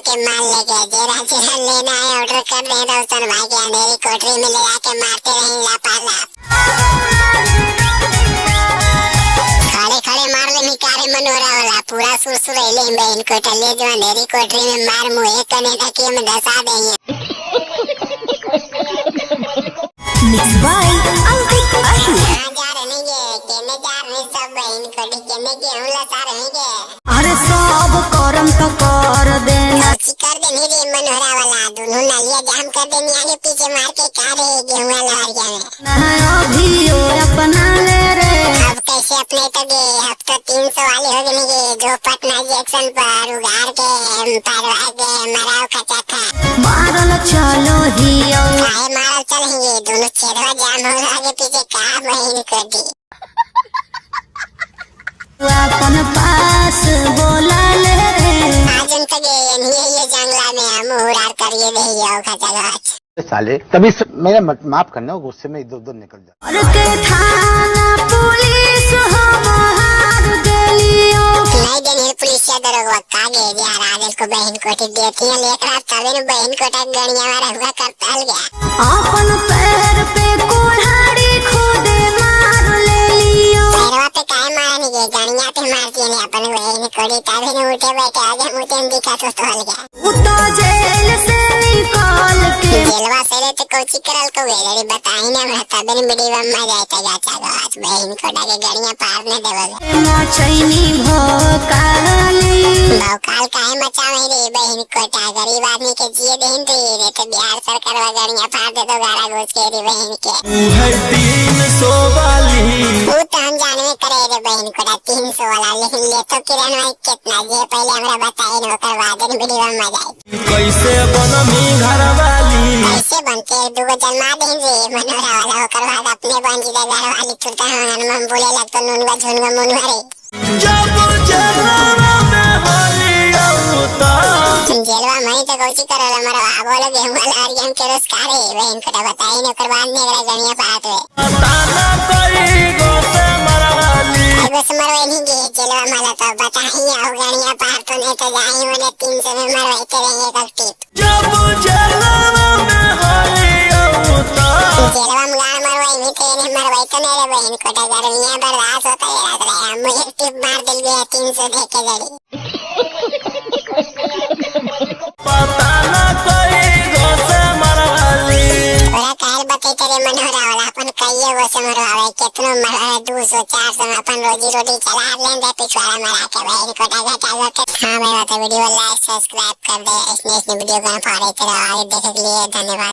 के माल लेके जेरा जेरा लेना है ऑर्डर कर दे रोशन भाई के अंधेरी कोठरी में ले जाके मारते रहेंगे लापालाप। खड़े खड़े मार ले मिकारे मनोरा वाला पूरा सुरसुर ले बहन को टले जो अंधेरी कोठरी में मार मुँह कने तक हम दसा देंगे। मिक्स बाय अंकित अशु। कहाँ जा रहे हैं केने जा रहे सब बहन को केने के हम लसा रहेंगे। अरे सब करम तो कर देना कर देनी रे मनोरा वाला दोनों नालियां जाम कर देनी आगे पीछे मार के कारे गेहूं लहरिया में अभी अपना ले रे। अब कैसे अपने तो गे अब तो 300 वाले हो गए जो पटना जंक्शन पर उगार के परवा के मराव खचा था मारल चलो हियो काहे मारल चलेंगे दोनों छेदवा जाम हो आगे पीछे का बहन कर दी। अपन पास बोला ले रे। आज उनका ये जंगला में हम उड़ार करिए नहीं आओ खचा गाछ साले तभी मेरा माफ करना गुस्से में इधर उधर निकल जा। और के थाना पुलिस हम हार देलियो नहीं देनी पुलिस या दरोगा कागे यार आदिल को बहन कोठी देती है लेकर तभी न बहन कोटा गणिया मारा हुआ करता गया। अपन पैर पे कुल्हाड़ी खुदे मार ले लियो पैरवा पे काहे मारा नहीं गए गणिया पे मारती है अपन बहन कोठी तभी न उठे बैठे आगे मुझे दिखा तो हल गया। उतो जेल से निकाल के जेलवा से रे तो कोची करल को वेलड़ी बताई ना तभी न वीडियो में जाता जाता आज बहन कोटा के गणिया पार न देवल मचैनी भोकाली भौकाल काहे मचावे रे बहन कोटा गरीब आदमी के जिए देन रे तो बिहार सरकार वा गणिया पार दे दो गारा घुस के रे बहन के है 300 वाली वो तो हम जाने में करे रे बहन कोटा 300 वाला लेकिन ले तो किरण भाई कितना जे पहले हमरा बताए न ओकर बाद न वीडियो में जाए कैसे बनमी घर वाली कैसे बनते दुगो जन्मा देन रे मनोरा वाला ओकर बाद अपने बन जी घर वाली तुरता हम बोले लग तो नुनगा झुनगा मुनवा रे जब जेलवा में होली औता जेलवा में तो कोची करल हमरा बोले गेहूं वाला आर्यन के रोजगार है बहन कोटा बताई न ओकर बाद ने गणिया पात है ताना कई गो से मरवाली बस मरवाई नहीं गए जेलवा माला तो बताई आओ गणिया पार तो नहीं तो जाई होने 300 में मरवाई करेंगे कब टिप जब जेलवा में होली औता जेलवा में मरवाई नहीं तेरे मरवाई तो मेरे बहन कोटा गर्मियां बर्दाश्त होता है रात रहा मुझे टिप मार दिल गया 300 दे के जड़ी पता ना कई गो से मरवाली ओरा काल बते तेरे मनोरा वाला अपन कईए गो से मरवावे कितनो मरवावे 200 400 में अपन रोजी रोटी चला लेंगे पिछवाड़ा मरा के बहन कोटा का चालू के हां मेरा तो वीडियो लाइक सब्सक्राइब कर दे इसने वीडियो को फॉलो करो आगे देखने के लिए धन्यवाद।